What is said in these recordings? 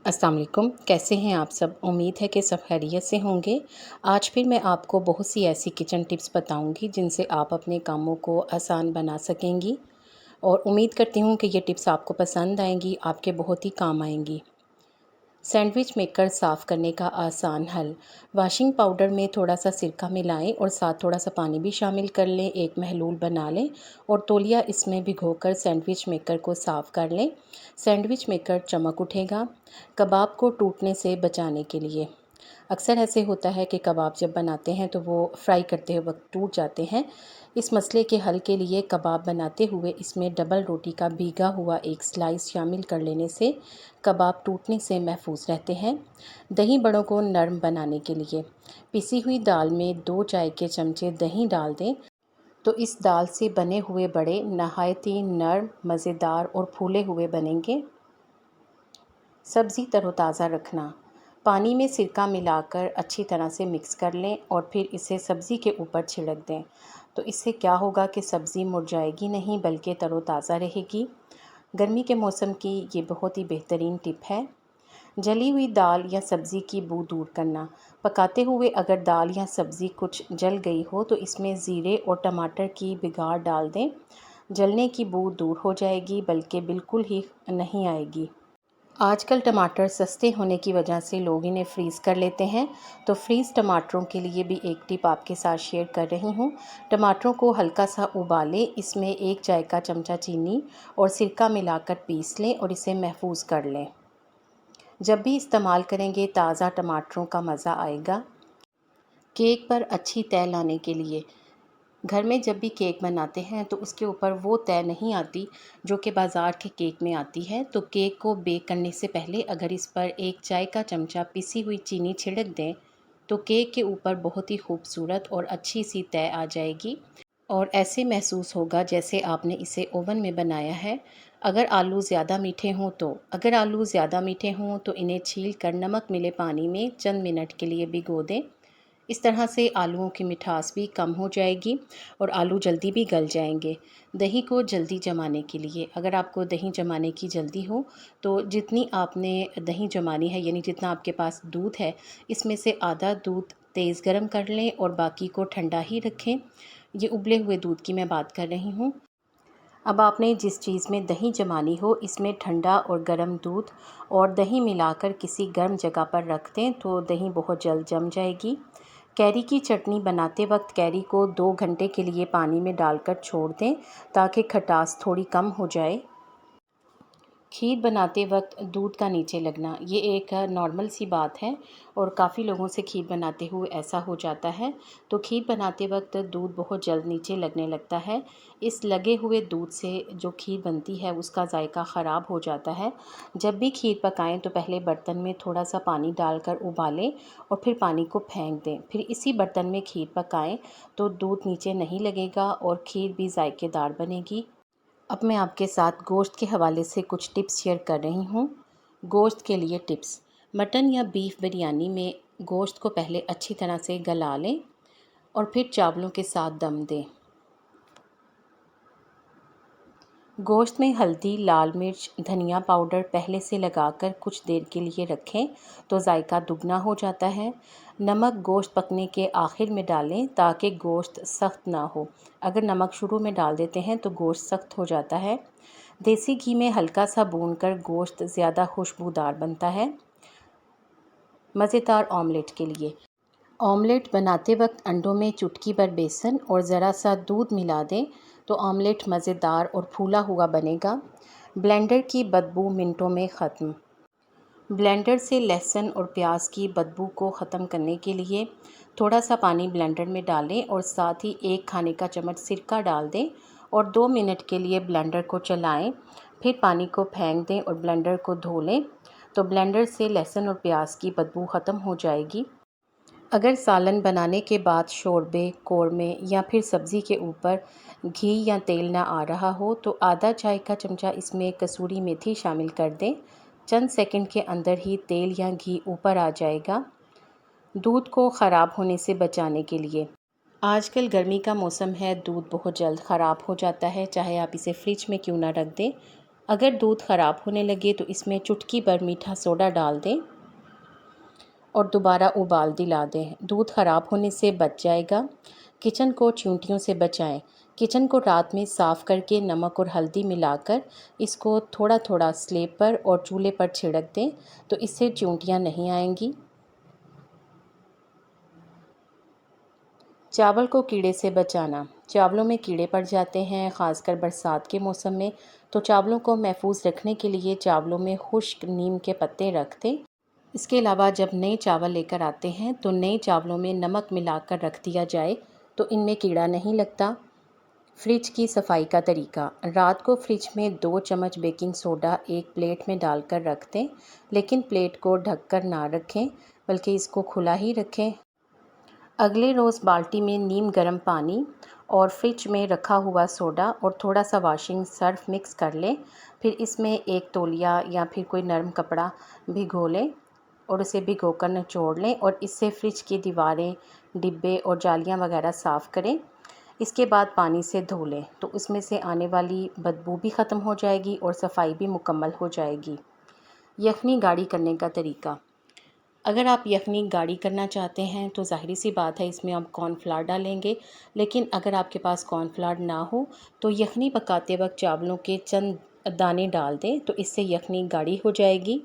अस्सलाम वालेकुम। कैसे हैं आप सब? उम्मीद है कि सब खैरियत से होंगे। आज फिर मैं आपको बहुत सी ऐसी किचन टिप्स बताऊंगी जिनसे आप अपने कामों को आसान बना सकेंगी और उम्मीद करती हूँ कि ये टिप्स आपको पसंद आएंगी, आपके बहुत ही काम आएंगी। सैंडविच मेकर साफ़ करने का आसान हल। वॉशिंग पाउडर में थोड़ा सा सिरका मिलाएं और साथ थोड़ा सा पानी भी शामिल कर लें। एक महलूल बना लें और तौलिया इसमें भिगोकर सैंडविच मेकर को साफ़ कर लें। सैंडविच मेकर चमक उठेगा। कबाब को टूटने से बचाने के लिए अक्सर ऐसे होता है कि कबाब जब बनाते हैं तो वो फ्राई करते वक्त टूट जाते हैं। इस मसले के हल के लिए कबाब बनाते हुए इसमें डबल रोटी का भीगा हुआ एक स्लाइस शामिल कर लेने से कबाब टूटने से महफूज रहते हैं। दही बड़ों को नरम बनाने के लिए पिसी हुई दाल में 2 चाय के चमचे दही डाल दें तो इस दाल से बने हुए बड़े नहायत ही नरम, मज़ेदार और फूले हुए बनेंगे। सब्ज़ी तरोताज़ा रखना। पानी में सिरका मिलाकर अच्छी तरह से मिक्स कर लें और फिर इसे सब्ज़ी के ऊपर छिड़क दें। तो इससे क्या होगा कि सब्ज़ी मुरझाएगी नहीं बल्कि तरोताज़ा रहेगी। गर्मी के मौसम की ये बहुत ही बेहतरीन टिप है। जली हुई दाल या सब्ज़ी की बू दूर करना। पकाते हुए अगर दाल या सब्ज़ी कुछ जल गई हो तो इसमें ज़ीरे और टमाटर की बिगाड़ डाल दें। जलने की बू दूर हो जाएगी बल्कि बिल्कुल ही नहीं आएगी। आजकल टमाटर सस्ते होने की वजह से लोग इन्हें फ्रीज़ कर लेते हैं, तो फ्रीज़ टमाटरों के लिए भी एक टिप आपके साथ शेयर कर रही हूँ। टमाटरों को हल्का सा उबालें, इसमें 1 चाय का चमचा चीनी और सिरका मिलाकर पीस लें और इसे महफूज कर लें। जब भी इस्तेमाल करेंगे ताज़ा टमाटरों का मज़ा आएगा। केक पर अच्छी तह लाने के लिए घर में जब भी केक बनाते हैं तो उसके ऊपर वो तह नहीं आती जो कि बाज़ार के केक में आती है। तो केक को बेक करने से पहले अगर इस पर 1 चाय का चमचा पिसी हुई चीनी छिड़क दें तो केक के ऊपर बहुत ही खूबसूरत और अच्छी सी तह आ जाएगी और ऐसे महसूस होगा जैसे आपने इसे ओवन में बनाया है। अगर आलू ज़्यादा मीठे हों तो इन्हें छील कर नमक मिले पानी में चंद मिनट के लिए भिगो दें। इस तरह से आलूओं की मिठास भी कम हो जाएगी और आलू जल्दी भी गल जाएंगे। दही को जल्दी जमाने के लिए अगर आपको दही जमाने की जल्दी हो तो जितनी आपने दही जमानी है यानी जितना आपके पास दूध है इसमें से आधा दूध तेज़ गरम कर लें और बाकी को ठंडा ही रखें। ये उबले हुए दूध की मैं बात कर रही हूँ। अब आपने जिस चीज़ में दही जमानी हो इसमें ठंडा और गर्म दूध और दही मिलाकर किसी गर्म जगह पर रख दें तो दही बहुत जल्द जम जाएगी। कैरी की चटनी बनाते वक्त कैरी को 2 घंटे के लिए पानी में डालकर छोड़ दें ताकि खटास थोड़ी कम हो जाए। खीर बनाते वक्त दूध का नीचे लगना ये एक नॉर्मल सी बात है और काफ़ी लोगों से खीर बनाते हुए ऐसा हो जाता है। तो खीर बनाते वक्त दूध बहुत जल्द नीचे लगने लगता है। इस लगे हुए दूध से जो खीर बनती है उसका जायका ख़राब हो जाता है। जब भी खीर पकाएं तो पहले बर्तन में थोड़ा सा पानी डालकर उबालें और फिर पानी को फेंक दें। फिर इसी बर्तन में खीर पकाएं तो दूध नीचे नहीं लगेगा और खीर भी जायकेदार बनेगी। अब मैं आपके साथ गोश्त के हवाले से कुछ टिप्स शेयर कर रही हूँ। गोश्त के लिए टिप्स। मटन या बीफ बिरयानी में गोश्त को पहले अच्छी तरह से गला लें और फिर चावलों के साथ दम दें। गोश्त में हल्दी, लाल मिर्च, धनिया पाउडर पहले से लगाकर कुछ देर के लिए रखें तो जायका दुगना हो जाता है। नमक गोश्त पकने के आखिर में डालें ताकि गोश्त सख्त ना हो। अगर नमक शुरू में डाल देते हैं तो गोश्त सख्त हो जाता है। देसी घी में हल्का सा भूनकर गोश्त ज़्यादा खुशबूदार बनता है। मज़ेदार ऑमलेट के लिए ऑमलेट बनाते वक्त अंडों में चुटकी भर बेसन और ज़रा सा दूध मिला दें तो ऑमलेट मज़ेदार और फूला हुआ बनेगा। ब्लेंडर की बदबू मिनटों में ख़त्म। ब्लेंडर से लहसुन और प्याज की बदबू को ख़त्म करने के लिए थोड़ा सा पानी ब्लेंडर में डालें और साथ ही 1 खाने का चम्मच सिरका डाल दें और 2 मिनट के लिए ब्लेंडर को चलाएं। फिर पानी को फेंक दें और ब्लेंडर को धो लें तो ब्लेंडर से लहसुन और प्याज की बदबू ख़त्म हो जाएगी। अगर सालन बनाने के बाद शोरबे, कोरमे या फिर सब्ज़ी के ऊपर घी या तेल ना आ रहा हो तो आधा चाय का चमचा इसमें कसूरी मेथी शामिल कर दें। चंद सेकंड के अंदर ही तेल या घी ऊपर आ जाएगा। दूध को ख़राब होने से बचाने के लिए आजकल गर्मी का मौसम है, दूध बहुत जल्द ख़राब हो जाता है चाहे आप इसे फ्रिज में क्यों ना रख दें। अगर दूध ख़राब होने लगे तो इसमें चुटकी भर मीठा सोडा डाल दें और दोबारा उबाल दिला दें। दूध ख़राब होने से बच जाएगा। किचन को चींटियों से बचाएं। किचन को रात में साफ़ करके नमक और हल्दी मिलाकर इसको थोड़ा थोड़ा स्लेब पर और चूल्हे पर छिड़क दें, तो इससे चींटियाँ नहीं आएंगी। चावल को कीड़े से बचाना। चावलों में कीड़े पड़ जाते हैं, ख़ासकर बरसात के मौसम में। तो चावलों को महफूज रखने के लिए चावलों में खुश्क नीम के पत्ते रख दें। इसके अलावा जब नए चावल लेकर आते हैं तो नए चावलों में नमक मिलाकर रख दिया जाए, तो इनमें कीड़ा नहीं लगता। फ्रिज की सफाई का तरीका। रात को फ्रिज में 2 चम्मच बेकिंग सोडा एक प्लेट में डालकर रख दें, लेकिन प्लेट को ढककर ना रखें, बल्कि इसको खुला ही रखें। अगले रोज़ बाल्टी में नीम गर्म पानी और फ्रिज में रखा हुआ सोडा और थोड़ा सा वॉशिंग सर्फ मिक्स कर लें। फिर इसमें एक तौलिया या फिर कोई नरम कपड़ा भिगो लें और उसे भिगोकर निचोड़ लें और इससे फ्रिज की दीवारें, डिब्बे और जालियां वगैरह साफ़ करें। इसके बाद पानी से धो लें, तो उसमें से आने वाली बदबू भी ख़त्म हो जाएगी और सफाई भी मुकम्मल हो जाएगी। यखनी गाढ़ी करने का तरीका। अगर आप यखनी गाढ़ी करना चाहते हैं तो ज़ाहिर सी बात है इसमें आप कॉर्नफ्लावर डालेंगे, लेकिन अगर आपके पास कॉर्नफ्लावर ना हो तो यखनी पकाते वक्त चावलों के चंद दाने डाल दें, तो इससे यखनी गाढ़ी हो जाएगी।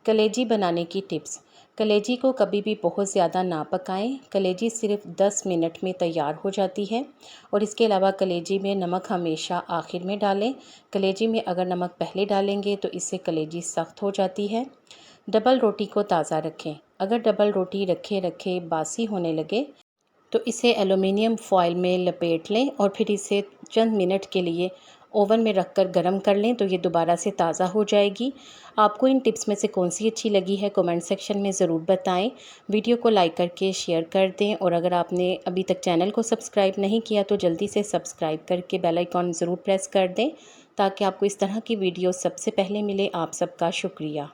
कलेजी बनाने की टिप्स। कलेजी को कभी भी बहुत ज़्यादा ना पकाएं। कलेजी सिर्फ 10 मिनट में तैयार हो जाती है। और इसके अलावा कलेजी में नमक हमेशा आखिर में डालें। कलेजी में अगर नमक पहले डालेंगे तो इससे कलेजी सख्त हो जाती है। डबल रोटी को ताज़ा रखें। अगर डबल रोटी रखे रखे बासी होने लगे तो इसे एलुमिनियम फॉयल में लपेट लें और फिर इसे चंद मिनट के लिए ओवन में रखकर गर्म कर लें, तो ये दोबारा से ताज़ा हो जाएगी। आपको इन टिप्स में से कौन सी अच्छी लगी है कमेंट सेक्शन में ज़रूर बताएं। वीडियो को लाइक करके शेयर कर दें और अगर आपने अभी तक चैनल को सब्सक्राइब नहीं किया तो जल्दी से सब्सक्राइब करके बेल आइकॉन ज़रूर प्रेस कर दें, ताकि आपको इस तरह की वीडियो सबसे पहले मिले। आप सबका शुक्रिया।